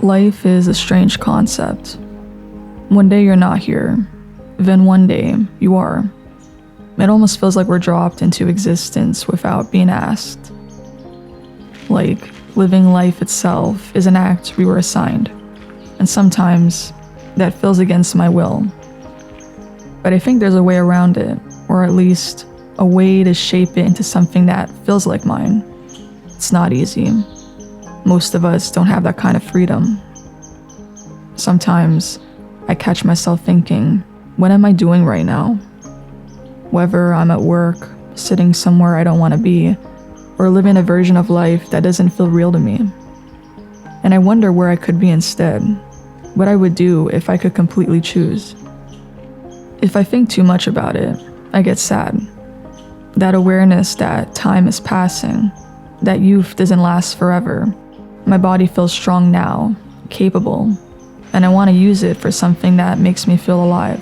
Life is a strange concept. One day you're not here, then one day you are. It almost feels like we're dropped into existence without being asked. Like, living life itself is an act we were assigned, and sometimes that feels against my will. But I think there's a way around it, or at least a way to shape it into something that feels like mine. It's not easy. Most of us don't have that kind of freedom. Sometimes I catch myself thinking, what am I doing right now? Whether I'm at work, sitting somewhere I don't want to be, or living a version of life that doesn't feel real to me. And I wonder where I could be instead, what I would do if I could completely choose. If I think too much about it, I get sad. That awareness that time is passing, that youth doesn't last forever. My body feels strong now, capable, and I want to use it for something that makes me feel alive.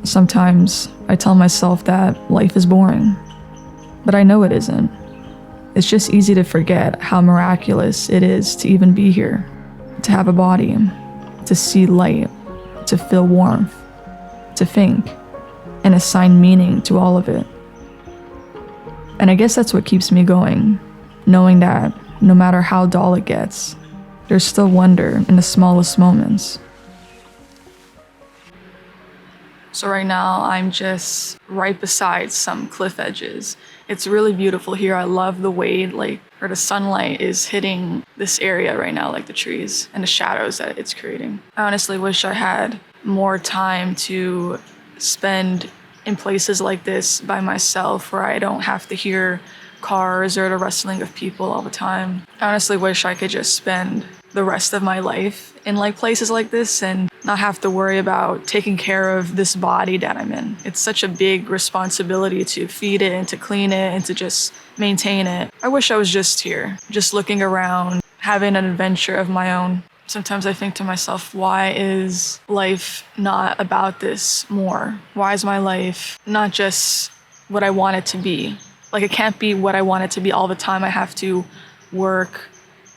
Sometimes I tell myself that life is boring, but I know it isn't. It's just easy to forget how miraculous it is to even be here, to have a body, to see light, to feel warmth, to think, and assign meaning to all of it. And I guess that's what keeps me going, knowing that no matter how dull it gets, there's still wonder in the smallest moments. So right now, I'm just right beside some cliff edges. It's really beautiful here. I love the way, the sunlight is hitting this area right now, like the trees and the shadows that it's creating. I honestly wish I had more time to spend in places like this by myself, where I don't have to hear cars or the rustling of people all the time. I honestly wish I could just spend the rest of my life in places like this and not have to worry about taking care of this body that I'm in. It's such a big responsibility to feed it and to clean it and to just maintain it. I wish I was just here, just looking around, having an adventure of my own. Sometimes I think to myself, why is life not about this more? Why is my life not just what I want it to be? It can't be what I want it to be all the time. I have to work,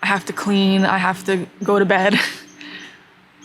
I have to clean, I have to go to bed.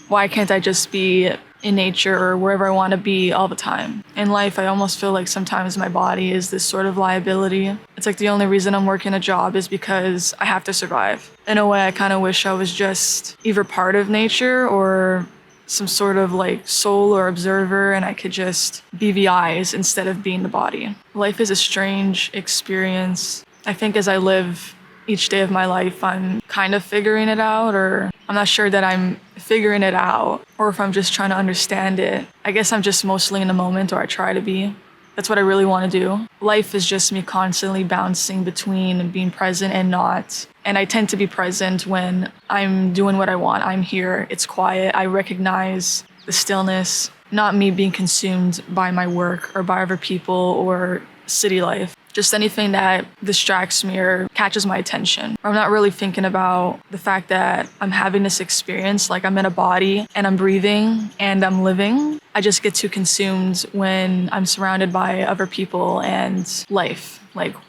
Why can't I just be in nature or wherever I want to be all the time? In life, I almost feel like sometimes my body is this sort of liability. It's like the only reason I'm working a job is because I have to survive. In a way, I kind of wish I was just either part of nature or some sort of soul or observer, and I could just be the eyes instead of being the body. Life is a strange experience. I think as I live each day of my life, I'm kind of figuring it out, or I'm not sure that I'm figuring it out, or if I'm just trying to understand it. I guess I'm just mostly in the moment, or I try to be. That's what I really want to do. Life is just me constantly bouncing between being present and not. And I tend to be present when I'm doing what I want. I'm here, it's quiet, I recognize the stillness, not me being consumed by my work or by other people or city life. Just anything that distracts me or catches my attention. I'm not really thinking about the fact that I'm having this experience, I'm in a body and I'm breathing and I'm living. I just get too consumed when I'm surrounded by other people and life,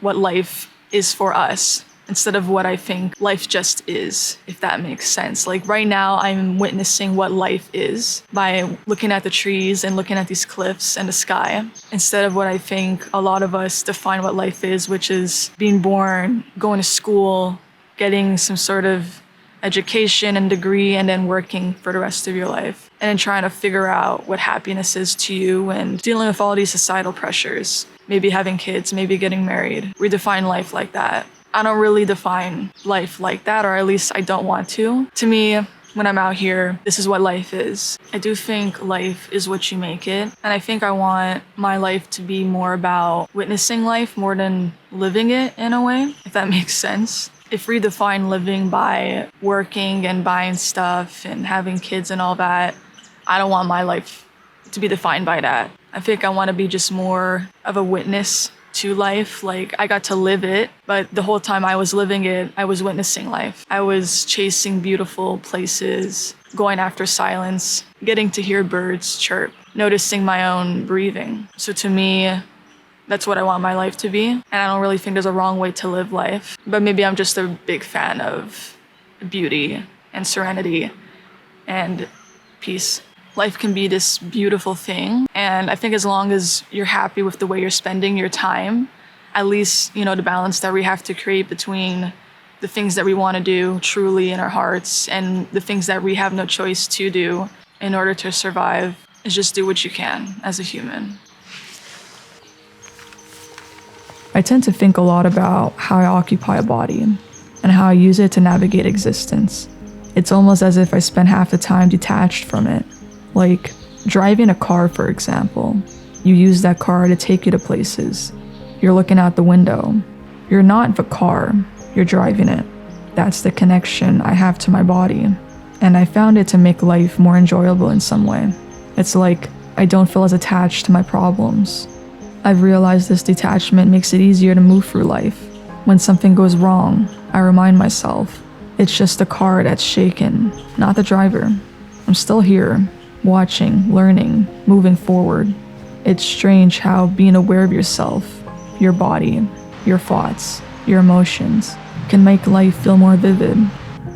what life is for us, instead of what I think life just is, if that makes sense. Right now, I'm witnessing what life is by looking at the trees and looking at these cliffs and the sky, instead of what I think a lot of us define what life is, which is being born, going to school, getting some sort of education and degree, and then working for the rest of your life. And then trying to figure out what happiness is to you and dealing with all these societal pressures. Maybe having kids, maybe getting married. We define life like that. I don't really define life like that, or at least I don't want to. To me, when I'm out here, this is what life is. I do think life is what you make it. And I think I want my life to be more about witnessing life more than living it, in a way, if that makes sense. If we define living by working and buying stuff and having kids and all that, I don't want my life to be defined by that. I think I want to be just more of a witness to life. I got to live it, but the whole time I was living it, I was witnessing life. I was chasing beautiful places, going after silence, getting to hear birds chirp, noticing my own breathing. So to me, that's what I want my life to be. And I don't really think there's a wrong way to live life, but maybe I'm just a big fan of beauty and serenity and peace. Life can be this beautiful thing. And I think as long as you're happy with the way you're spending your time, at least, the balance that we have to create between the things that we want to do truly in our hearts and the things that we have no choice to do in order to survive is just do what you can as a human. I tend to think a lot about how I occupy a body and how I use it to navigate existence. It's almost as if I spend half the time detached from it. Like driving a car, for example. You use that car to take you to places. You're looking out the window. You're not the car, you're driving it. That's the connection I have to my body. And I found it to make life more enjoyable in some way. It's like I don't feel as attached to my problems. I've realized this detachment makes it easier to move through life. When something goes wrong, I remind myself, it's just the car that's shaken, not the driver. I'm still here, watching, learning, moving forward. It's strange how being aware of yourself, your body, your thoughts, your emotions, can make life feel more vivid.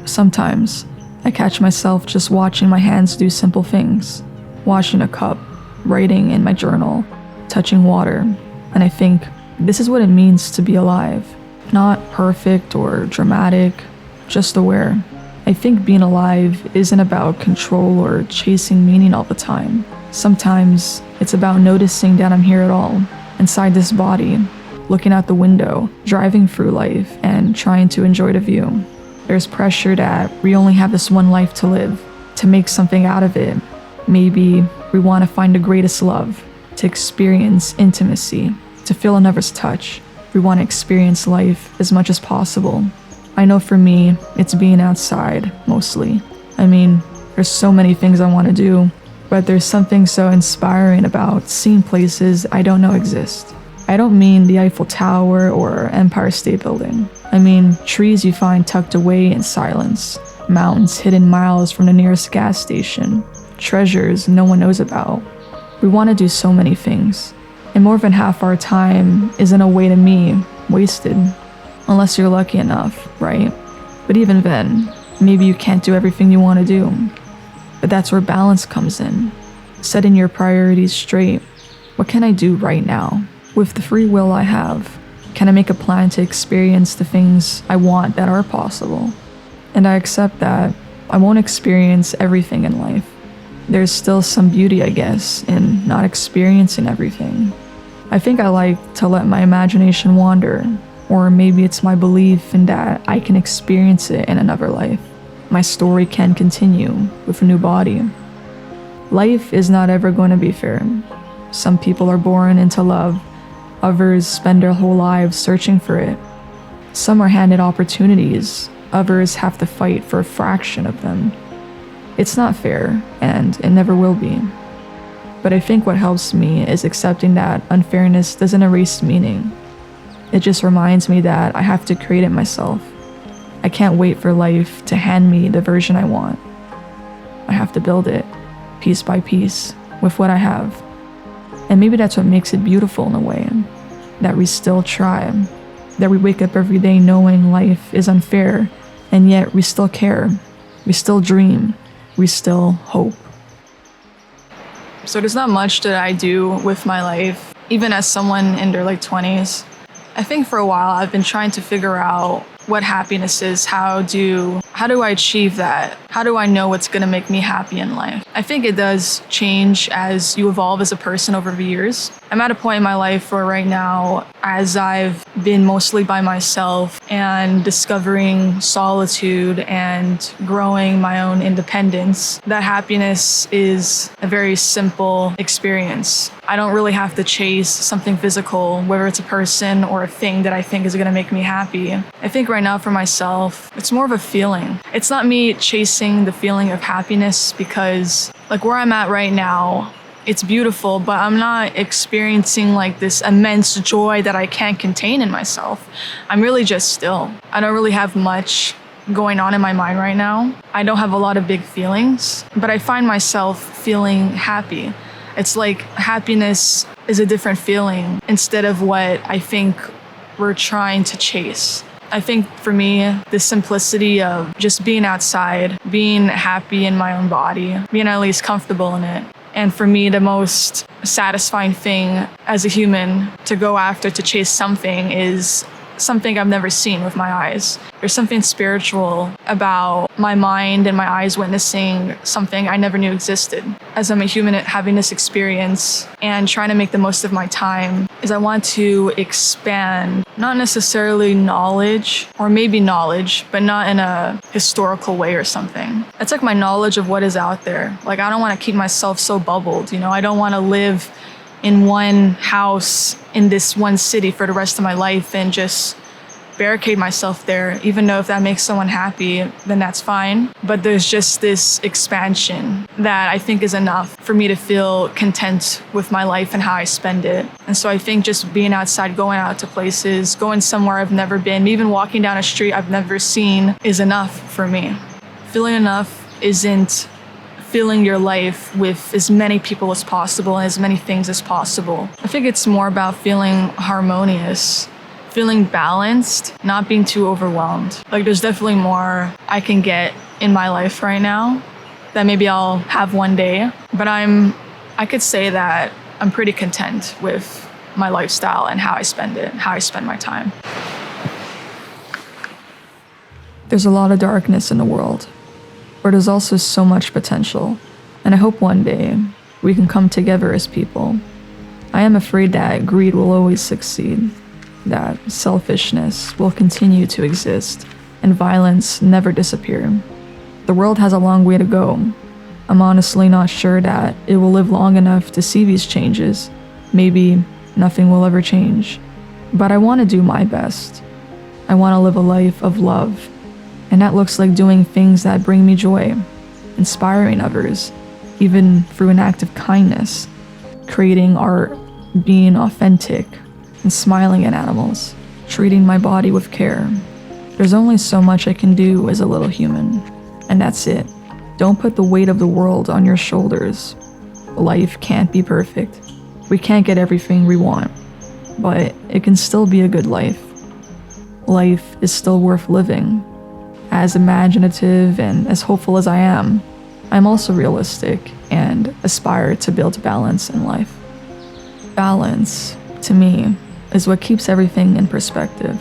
Sometimes, I catch myself just watching my hands do simple things. Washing a cup, writing in my journal, touching water, and I think, this is what it means to be alive. Not perfect or dramatic, just aware. I think being alive isn't about control or chasing meaning all the time. Sometimes it's about noticing that I'm here at all, inside this body, looking out the window, driving through life, and trying to enjoy the view. There's pressure that we only have this one life to live, to make something out of it. Maybe we want to find the greatest love, to experience intimacy, to feel another's touch. We want to experience life as much as possible. I know for me, it's being outside, mostly. I mean, there's so many things I want to do, but there's something so inspiring about seeing places I don't know exist. I don't mean the Eiffel Tower or Empire State Building. I mean trees you find tucked away in silence, mountains hidden miles from the nearest gas station, treasures no one knows about. We want to do so many things, and more than half our time is in a way to me, wasted. Unless you're lucky enough, right? But even then, maybe you can't do everything you want to do. But that's where balance comes in. Setting your priorities straight. What can I do right now? With the free will I have, can I make a plan to experience the things I want that are possible? And I accept that I won't experience everything in life. There's still some beauty, I guess, in not experiencing everything. I think I like to let my imagination wander, or maybe it's my belief in that I can experience it in another life. My story can continue with a new body. Life is not ever going to be fair. Some people are born into love, others spend their whole lives searching for it. Some are handed opportunities, others have to fight for a fraction of them. It's not fair, and it never will be. But I think what helps me is accepting that unfairness doesn't erase meaning. It just reminds me that I have to create it myself. I can't wait for life to hand me the version I want. I have to build it, piece by piece, with what I have. And maybe that's what makes it beautiful in a way, that we still try, that we wake up every day knowing life is unfair, and yet we still care, we still dream, we still hope. So there's not much that I do with my life, even as someone in their 20s. I think for a while I've been trying to figure out what happiness is. How do I achieve that? How do I know what's going to make me happy in life? I think it does change as you evolve as a person over the years. I'm at a point in my life where right now, as I've been mostly by myself and discovering solitude and growing my own independence, that happiness is a very simple experience. I don't really have to chase something physical, whether it's a person or a thing that I think is going to make me happy. I think right now for myself, it's more of a feeling. It's not me chasing the feeling of happiness because where I'm at right now, it's beautiful, but I'm not experiencing this immense joy that I can't contain in myself. I'm really just still. I don't really have much going on in my mind right now. I don't have a lot of big feelings, but I find myself feeling happy. It's like happiness is a different feeling instead of what I think we're trying to chase. I think for me, the simplicity of just being outside, being happy in my own body, being at least comfortable in it. And for me, the most satisfying thing as a human to go after, to chase something, is something I've never seen with my eyes. There's something spiritual about my mind and my eyes witnessing something I never knew existed. As I'm a human having this experience and trying to make the most of my time, is I want to expand, not necessarily knowledge, or maybe knowledge, but not in a historical way or something. It's like my knowledge of what is out there. Like, I don't want to keep myself so bubbled, you know? I don't want to live in one house in this one city for the rest of my life and just barricade myself there. Even though if that makes someone happy, then that's fine. But there's just this expansion that I think is enough for me to feel content with my life and how I spend it. And so I think just being outside, going out to places, going somewhere I've never been, even walking down a street I've never seen, is enough for me. Feeling enough isn't filling your life with as many people as possible and as many things as possible. I think it's more about feeling harmonious, feeling balanced, not being too overwhelmed. Like, there's definitely more I can get in my life right now that maybe I'll have one day, but I could say that I'm pretty content with my lifestyle and how I spend it, how I spend my time. There's a lot of darkness in the world, but there's also so much potential, and I hope one day we can come together as people. I am afraid that greed will always succeed, that selfishness will continue to exist, and violence never disappear. The world has a long way to go. I'm honestly not sure that it will live long enough to see these changes. Maybe nothing will ever change. But I want to do my best. I want to live a life of love. And that looks like doing things that bring me joy, inspiring others, even through an act of kindness, creating art, being authentic, and smiling at animals, treating my body with care. There's only so much I can do as a little human, and that's it. Don't put the weight of the world on your shoulders. Life can't be perfect. We can't get everything we want, but it can still be a good life. Life is still worth living. As imaginative and as hopeful as I am, I'm also realistic and aspire to build balance in life. Balance, to me, is what keeps everything in perspective.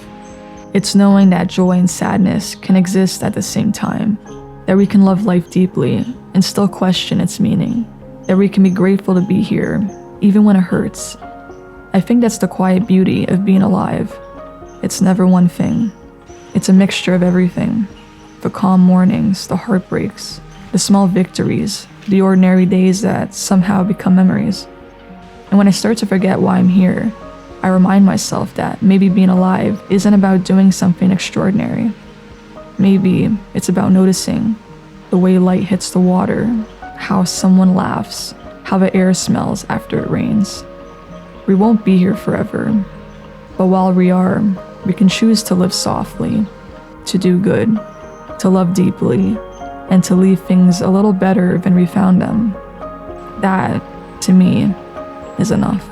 It's knowing that joy and sadness can exist at the same time, that we can love life deeply and still question its meaning, that we can be grateful to be here, even when it hurts. I think that's the quiet beauty of being alive. It's never one thing. It's a mixture of everything. The calm mornings, the heartbreaks, the small victories, the ordinary days that somehow become memories. And when I start to forget why I'm here, I remind myself that maybe being alive isn't about doing something extraordinary. Maybe it's about noticing the way light hits the water, how someone laughs, how the air smells after it rains. We won't be here forever, but while we are, we can choose to live softly, to do good, to love deeply, and to leave things a little better than we found them. That, to me, is enough.